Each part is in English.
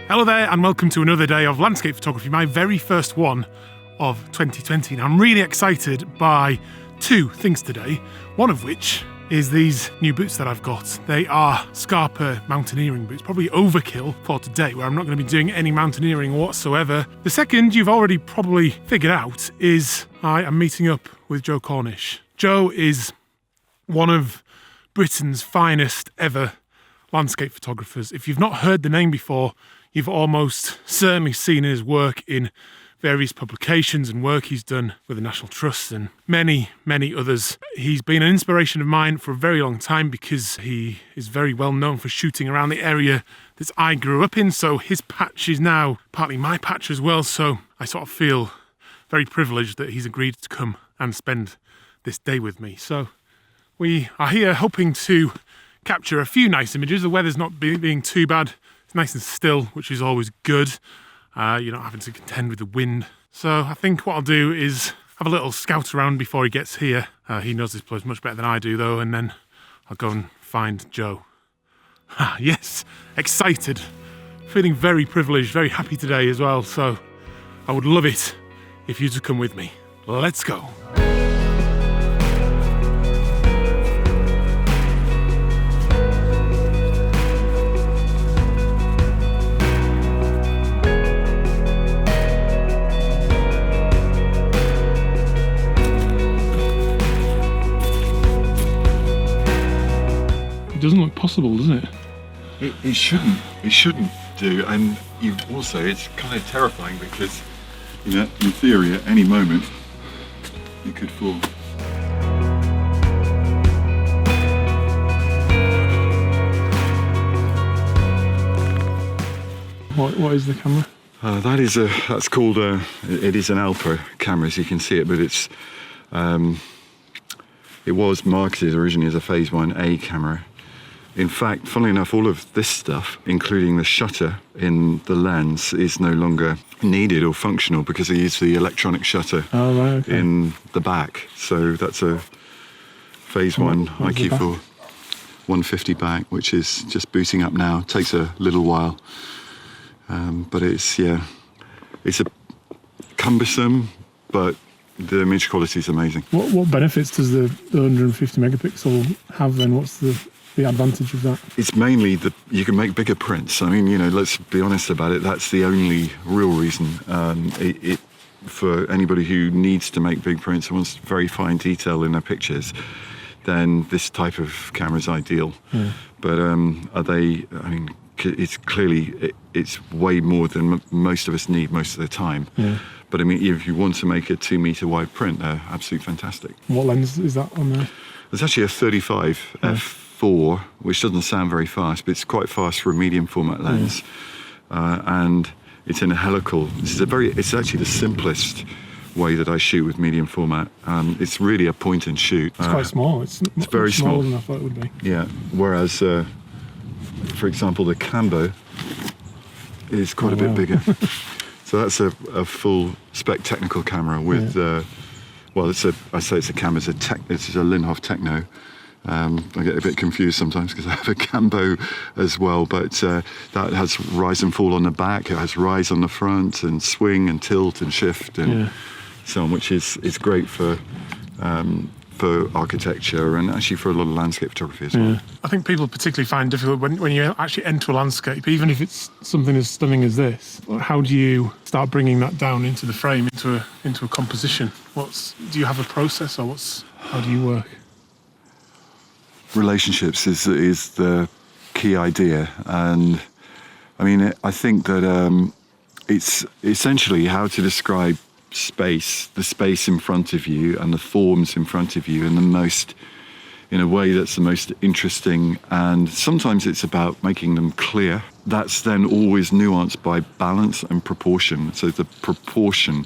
Hello there and welcome to another day of landscape photography, my very first one of 2020. And I'm really excited by two things today, one of which is these new boots that I've got. They are Scarpa mountaineering boots, probably overkill for today where I'm not going to be doing any mountaineering whatsoever. The second, you've already probably figured out, is I am meeting up with Joe Cornish. Joe is one of Britain's finest ever landscape photographers. If you've not heard the name before, you've almost certainly seen his work in various publications and work he's done with the National Trust and many, many others. He's been an inspiration of mine for a very long time because he is very well known for shooting around the area that I grew up in. So his patch is now partly my patch as well. So I sort of feel very privileged that he's agreed to come and spend this day with me. So we are here hoping to capture a few nice images. The weather's not being too bad. It's nice and still, which is always good. You're not having to contend with the wind. So I think what I'll do is have a little scout around before he gets here. He knows this place much better than I do though, and then I'll go and find Joe. Yes, excited. Feeling very privileged, very happy today as well. So I would love it if you to come with me. Let's go. It doesn't look possible, does it? It shouldn't. It shouldn't do. And it's kind of terrifying because, in theory, at any moment, it could fall. What is the camera? That's called it is an Alpha camera, as you can see it, but it's it was marketed originally as a Phase 1A camera. In fact, funnily enough, all of this stuff, including the shutter in the lens, is no longer needed or functional because they use the electronic shutter in the back. So that's a Phase 1 IQ4 150 back, which is just booting up now. Takes a little while, but it's a cumbersome, but the image quality is amazing. What benefits does the 150 megapixel have then? What's the advantage of that? It's mainly you can make bigger prints. I mean, let's be honest about it. That's the only real reason. For anybody who needs to make big prints and wants very fine detail in their pictures, then this type of camera is ideal. Yeah. But it's clearly it's way more than most of us need most of the time. Yeah. But I mean, if you want to make a 2 meter wide print, they're absolutely fantastic. What lens is that on there? There's actually a 35 f4, which doesn't sound very fast, but it's quite fast for a medium format lens. And it's in a helical. It's actually the simplest way that I shoot with medium format. It's really a point and shoot. It's quite small. It's very small. Smaller than I thought it would be. Yeah. Whereas, for example, the Cambo is quite a bit bigger. So that's a full spec technical camera with, I say it's a camera, it's a Linhof Techno. I get a bit confused sometimes because I have a Cambo as well, but that has rise and fall on the back, it has rise on the front and swing and tilt and shift and so on, which is great for architecture and actually for a lot of landscape photography as well. I think people particularly find difficult when you actually enter a landscape, even if it's something as stunning as this. How do you start bringing that down into the frame, into a composition? Do you have a process, or how do you work? Relationships is the key idea, and I mean, I think that it's essentially how to describe the space in front of you and the forms in front of you in a way that's the most interesting. And sometimes it's about making them clear. That's then always nuanced by balance and proportion. So the proportion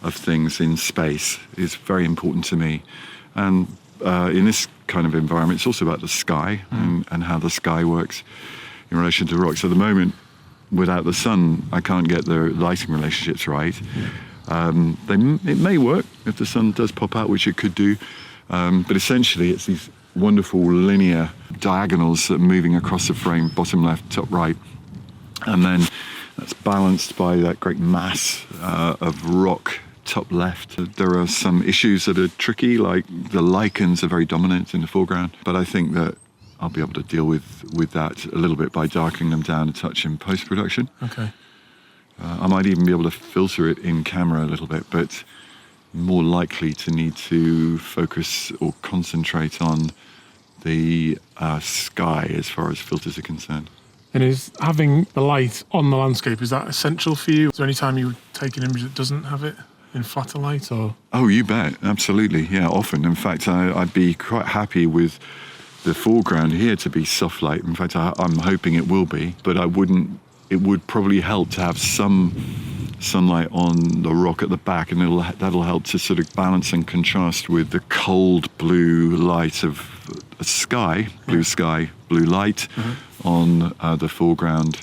of things in space is very important to me. And in this kind of environment, it's also about the sky and how the sky works in relation to rocks. So at the moment, without the sun, I can't get the lighting relationships right. It may work if the sun does pop out, which it could do, but essentially it's these wonderful linear diagonals that are moving across the frame, bottom left, top right, and then That's balanced by that great mass of rock top left. There are some issues that are tricky, like the lichens are very dominant in the foreground, but I think that I'll be able to deal with that a little bit by darkening them down a touch in post-production. Okay. I might even be able to filter it in camera a little bit, but more likely to need to focus or concentrate on the sky as far as filters are concerned. And is having the light on the landscape, is that essential for you? Is there any time you would take an image that doesn't have it in flatter light, or? Oh, you bet. Absolutely. Yeah, often. In fact, I'd be quite happy with the foreground here to be soft light. In fact, I'm hoping it will be, but it would probably help to have some sunlight on the rock at the back, and that'll help to sort of balance and contrast with the cold blue light of a sky, blue light on the foreground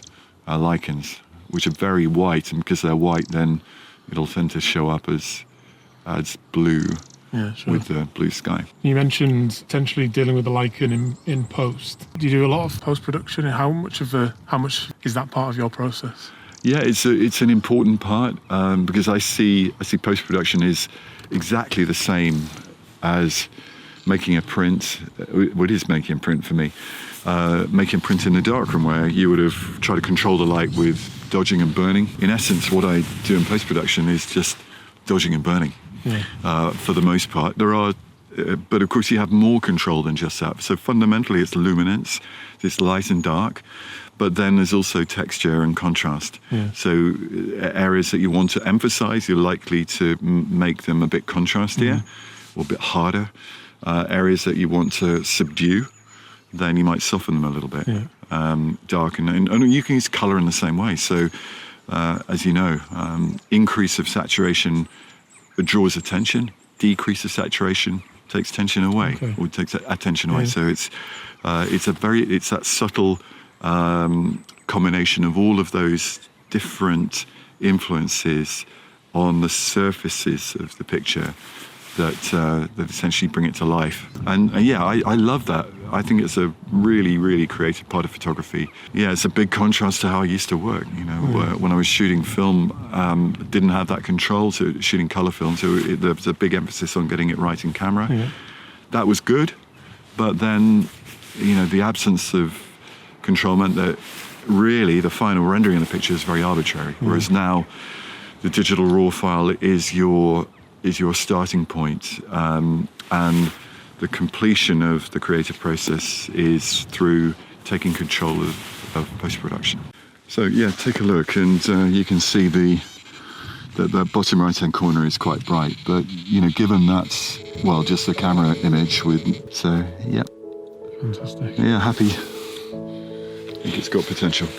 lichens, which are very white, and because they're white, then it'll tend to show up as blue with the blue sky. You mentioned potentially dealing with the lichen in post. Do you do a lot of post-production? How much is that part of your process? Yeah, it's an important part because I see post-production is exactly the same as making a print. What is making a print for me? Making a print in the darkroom, where you would have tried to control the light with dodging and burning. In essence, what I do in post-production is just dodging and burning. For the most part. There are, but of course you have more control than just that. So fundamentally it's luminance, it's light and dark, but then there's also texture and contrast. So areas that you want to emphasize, you're likely to make them a bit contrastier or a bit harder. Areas that you want to subdue, then you might soften them a little bit, darken. And you can use color in the same way. So as you know, increase of saturation draws attention, decrease of saturation takes tension away, or takes attention away. So it's that subtle combination of all of those different influences on the surfaces of the picture that essentially bring it to life. And I love that. I think it's a really, really creative part of photography. Yeah, it's a big contrast to how I used to work. You know, when I was shooting film, didn't have that control, so shooting color film, so there was a big emphasis on getting it right in camera. That was good, but then, you know, the absence of control meant that really the final rendering of the picture is very arbitrary. Whereas now, the digital raw file is your starting point, and the completion of the creative process is through taking control of post-production. So yeah, take a look, and you can see the bottom right-hand corner is quite bright, but you know, given that's just the camera image yeah. Fantastic. Yeah, happy. I think it's got potential.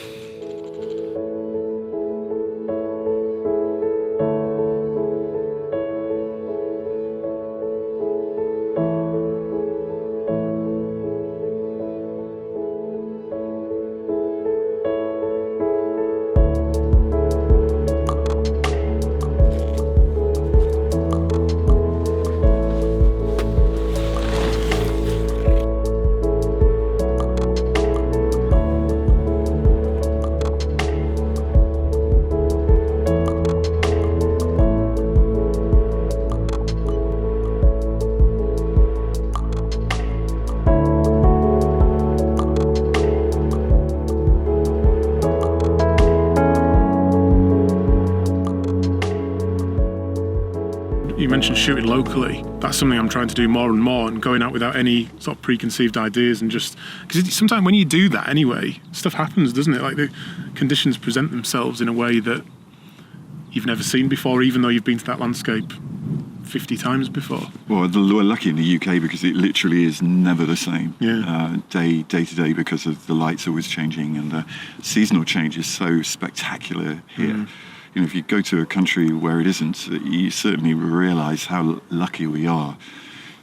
You mentioned shooting locally. That's something I'm trying to do more and more, and going out without any sort of preconceived ideas, and just because sometimes when you do that anyway, stuff happens, doesn't it? Like the conditions present themselves in a way that you've never seen before, even though you've been to that landscape 50 times before. Well, we're lucky in the UK because it literally is never the same day to day, because of the lights always changing, and the seasonal change is so spectacular here. You know, if you go to a country where it isn't, you certainly realise how lucky we are,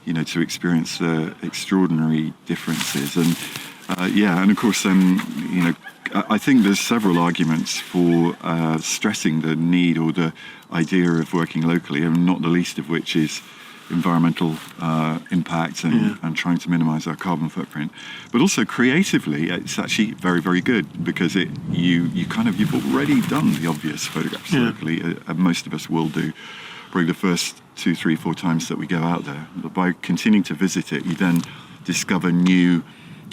you know, to experience the extraordinary differences. And and of course, you know, I think there's several arguments for stressing the need or the idea of working locally, and not the least of which is environmental impact and trying to minimise our carbon footprint. But also creatively, it's actually very, very good because you've already done the obvious photographs locally. Most of us will do probably the first 2, 3, 4 times that we go out there. But by continuing to visit it, you then discover new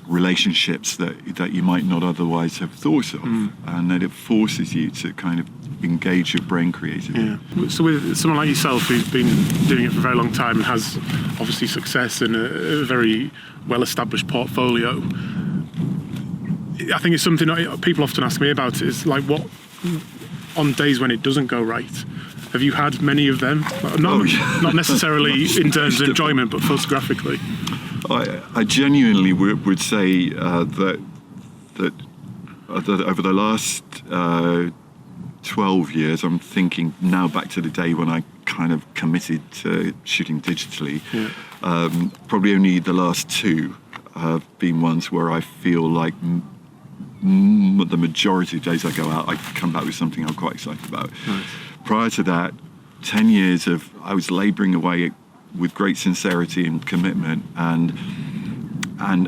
relationships that you might not otherwise have thought of, and that it forces you to kind of engage your brain creatively. Yeah. So with someone like yourself who's been doing it for a very long time and has obviously success and a very well-established portfolio, I think it's something that people often ask me about, is like, what on days when it doesn't go right, have you had many of them? Not necessarily in terms of enjoyment, but photographically. I genuinely would say that over the last 12 years, I'm thinking now back to the day when I kind of committed to shooting digitally. Probably only the last 2 have been ones where I feel like the majority of days I go out, I come back with something I'm quite excited about. Right. Prior to that, 10 years of I was labouring away with great sincerity and commitment, and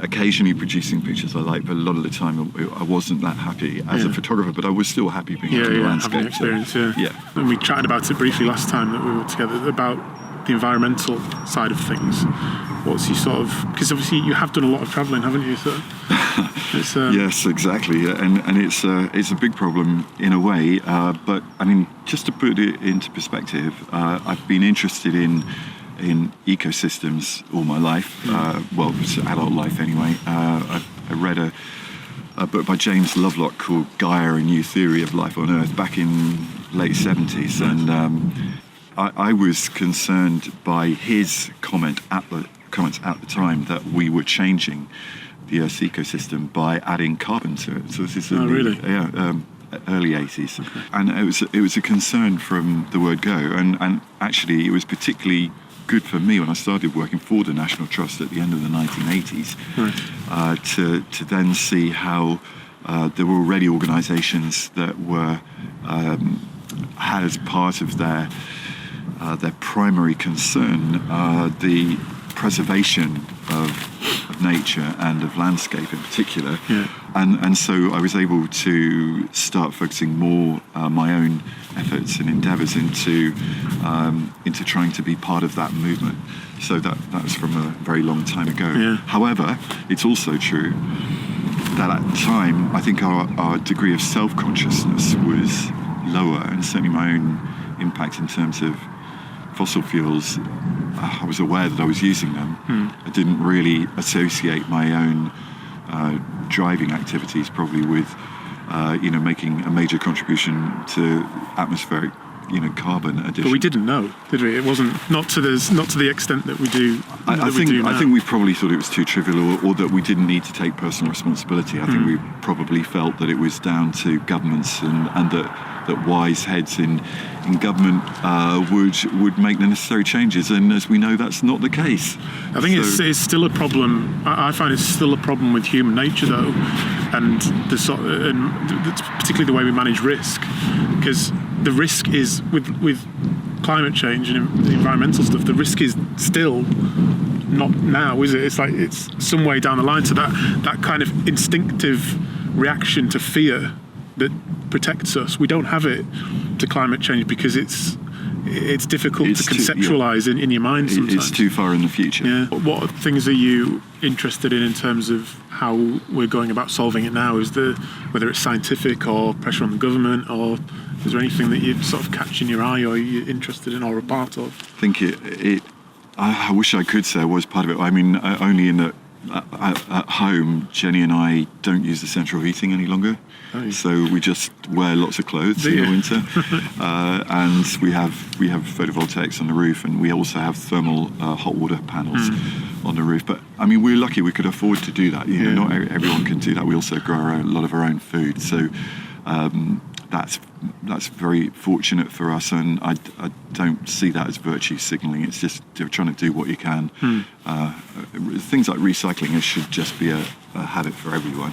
occasionally producing pictures I like, but a lot of the time I wasn't that happy as a photographer, but I was still happy being in the landscape. Having experience, And we chatted about it briefly last time that we were together, about the environmental side of things. What's your sort of, because obviously you have done a lot of travelling, haven't you? So it's, yes, exactly, and it's a big problem in a way. But I mean, just to put it into perspective, I've been interested in ecosystems all my life. Well, it's adult life anyway. I read a book by James Lovelock called Gaia: A New Theory of Life on Earth back in late 70s, and I was concerned by his comments at the time that we were changing the Earth's ecosystem by adding carbon to it. So this is early 80s, and it was a concern from the word go, and actually it was particularly good for me when I started working for the National Trust at the end of the 1980s, to then see how there were already organisations that were had as part of their primary concern the preservation of nature and of landscape in particular, and so I was able to start focusing more my own efforts and endeavours into trying to be part of that movement. So that was from a very long time ago. However, it's also true that at the time I think our degree of self-consciousness was lower, and certainly my own impact in terms of fossil fuels, I was aware that I was using them. I didn't really associate my own driving activities probably with making a major contribution to atmospheric carbon addition. But we didn't know, did we? It wasn't not to the extent that we do. I think we probably thought it was too trivial, or that we didn't need to take personal responsibility. I think we probably felt that it was down to governments and that wise heads in government would make the necessary changes. And as we know, that's not the case. I think it's still a problem. I find it's still a problem with human nature, though, and particularly the way we manage risk, because the risk is with climate change and the environmental stuff. The risk is still not now, is it? It's like it's some way down the line. So that kind of instinctive reaction to fear that protects us, we don't have it to climate change because it's difficult to conceptualize in your mind sometimes. It's too far in the future. Yeah. What things are you interested in terms of how we're going about solving it now? Whether it's scientific or pressure on the government, or is there anything that you're sort of catching your eye or you're interested in or a part of? I think I wish I could say I was part of it. I mean, only in that at home, Jenny and I don't use the central heating any longer. So we just wear lots of clothes in the winter, and we have photovoltaics on the roof, and we also have thermal hot water panels on the roof. But I mean, we're lucky we could afford to do that. Not everyone can do that. We also grow a lot of our own food, so that's very fortunate for us, and I don't see that as virtue signalling. It's just trying to do what you can. Things like recycling should just be a habit for everyone.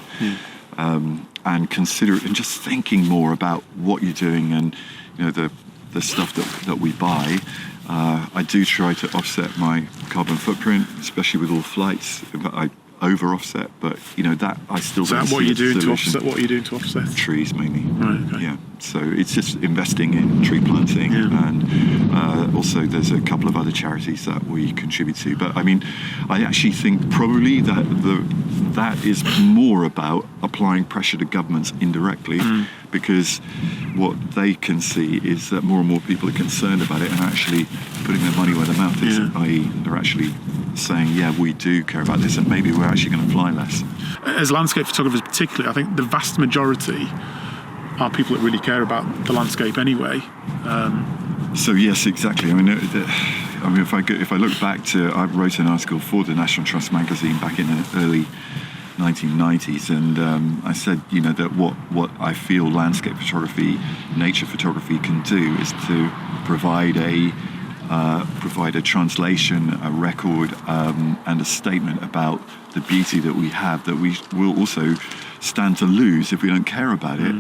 And consider and just thinking more about what you're doing, and the stuff that we buy, I do try to offset my carbon footprint, especially with all flights. I over offset, but that I still don't Is that what see you're a doing to solution. offset? What are you doing to offset? Trees mainly. Right. Okay. Yeah. So it's just investing in tree planting, and also there's a couple of other charities that we contribute to. But I mean, I actually think probably that is more about applying pressure to governments indirectly, because what they can see is that more and more people are concerned about it and actually putting their money where their mouth is, i.e. they're actually saying, yeah, we do care about this, and maybe we're actually going to fly less. As landscape photographers particularly, I think the vast majority are people that really care about the landscape anyway. So yes, exactly. I mean, if I look back to, I wrote an article for the National Trust magazine back in the early 1990s, and I said, that what I feel landscape photography, nature photography can do is to provide a translation, a record, and a statement about the beauty that we have, that we will also stand to lose if we don't care about it.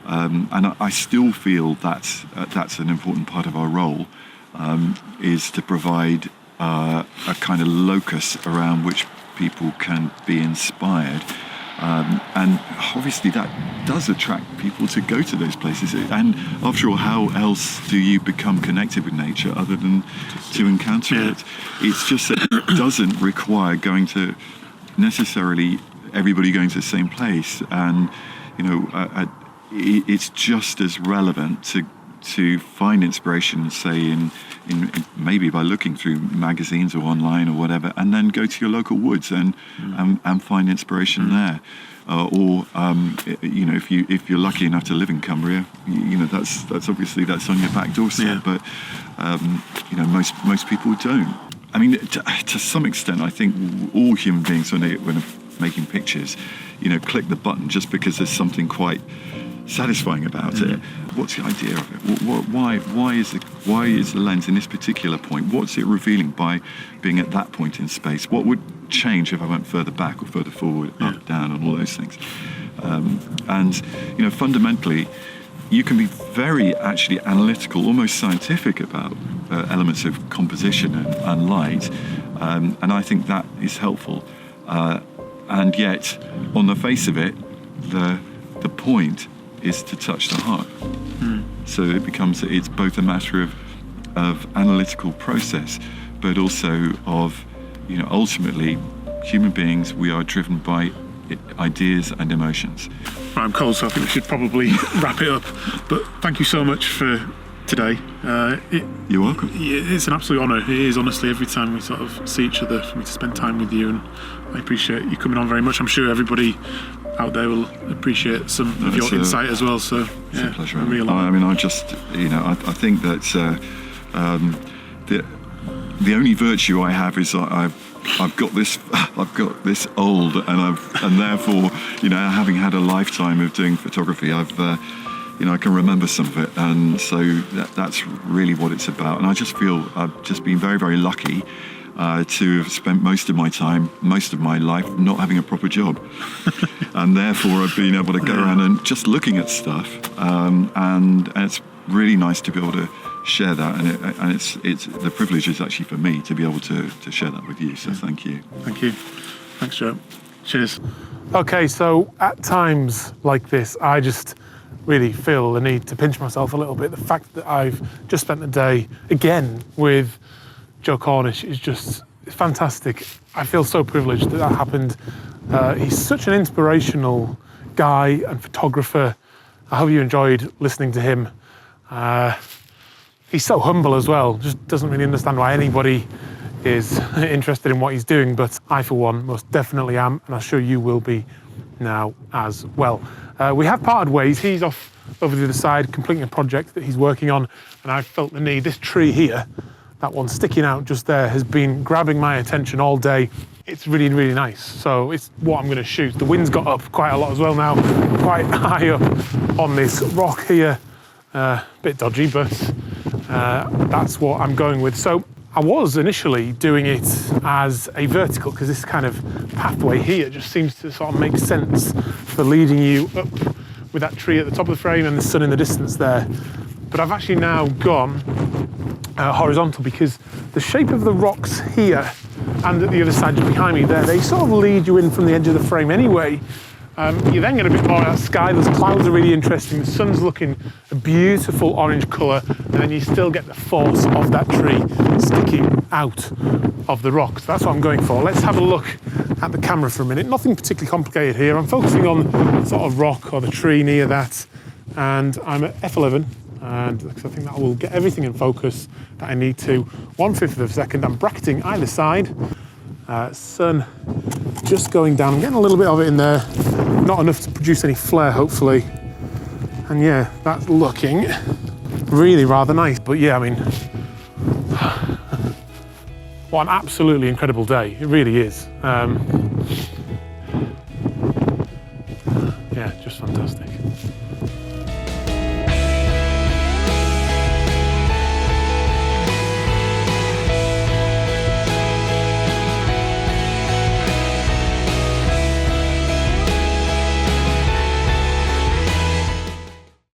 And I still feel that's an important part of our role, is to provide a kind of locus around which people can be inspired. And obviously that does attract people to go to those places. And after all, how else do you become connected with nature other than to encounter it? It's just that it doesn't require necessarily everybody going to the same place. And, it's just as relevant to find inspiration, say, in maybe by looking through magazines or online or whatever, and then go to your local woods and find inspiration there. Or if you're lucky enough to live in Cumbria, that's obviously that's on your back doorstep. But most people don't. I mean, to some extent, I think all human beings when they're making pictures, click the button just because there's something quite satisfying about it. What's the idea of it? Why is the lens in this particular point? What's it revealing by being at that point in space? What would change if I went further back or further forward, up, down, and all those things? And fundamentally, you can be very actually analytical, almost scientific about elements of composition and light, and I think that is helpful. And yet, on the face of it, the point is to touch the heart. So it's both a matter of analytical process, but also of, ultimately, human beings, we are driven by ideas and emotions. Right, I'm cold, so I think we should probably wrap it up. But thank you so much for today. You're welcome. It's an absolute honour. It is, honestly, every time we sort of see each other, for me to spend time with you, and I appreciate you coming on very much. I'm sure everybody out there will appreciate some of your insight as well. So it's a pleasure. I mean, I just, I think that the only virtue I have is I've got this old, and therefore, having had a lifetime of doing photography, I can remember some of it, and so that's really what it's about. And I just feel I've just been very, very lucky to have spent most of my life not having a proper job. And therefore I've been able to go around and just looking at stuff, and it's really nice to be able to share that, and it's the privilege is actually for me to be able to share that with you, so thank you. Thank you. Thanks, Joe. Cheers. Okay, so at times like this, I just really feel the need to pinch myself a little bit. The fact that I've just spent the day again with Joe Cornish is just fantastic. I feel so privileged that happened. He's such an inspirational guy and photographer. I hope you enjoyed listening to him. He's so humble as well, just doesn't really understand why anybody is interested in what he's doing, but I, for one, most definitely am, and I'm sure you will be now as well. We have parted ways. He's off over the other side, completing a project that he's working on, and I felt the need. This tree here, that one sticking out just there, has been grabbing my attention all day. It's really, really nice. So it's what I'm going to shoot. The wind's got up quite a lot as well now, quite high up on this rock here. Bit dodgy, but that's what I'm going with. So I was initially doing it as a vertical, because this kind of pathway here just seems to sort of make sense for leading you up with that tree at the top of the frame and the sun in the distance there. But I've actually now gone horizontal, because the shape of the rocks here and at the other side just behind me there, they sort of lead you in from the edge of the frame anyway. You then get a bit more of that sky. Those clouds are really interesting. The sun's looking a beautiful orange colour, and then you still get the force of that tree sticking out of the rocks. That's what I'm going for. Let's have a look at the camera for a minute. Nothing particularly complicated here. I'm focusing on the sort of rock or the tree near that, and I'm at f11, and I think that will get everything in focus that I need to. 1/5 of a second. I'm bracketing either side. Sun just going down. I'm getting a little bit of it in there. Not enough to produce any flare, hopefully. And yeah, that's looking really rather nice. But yeah, I mean, what an absolutely incredible day. It really is. Yeah, just fantastic.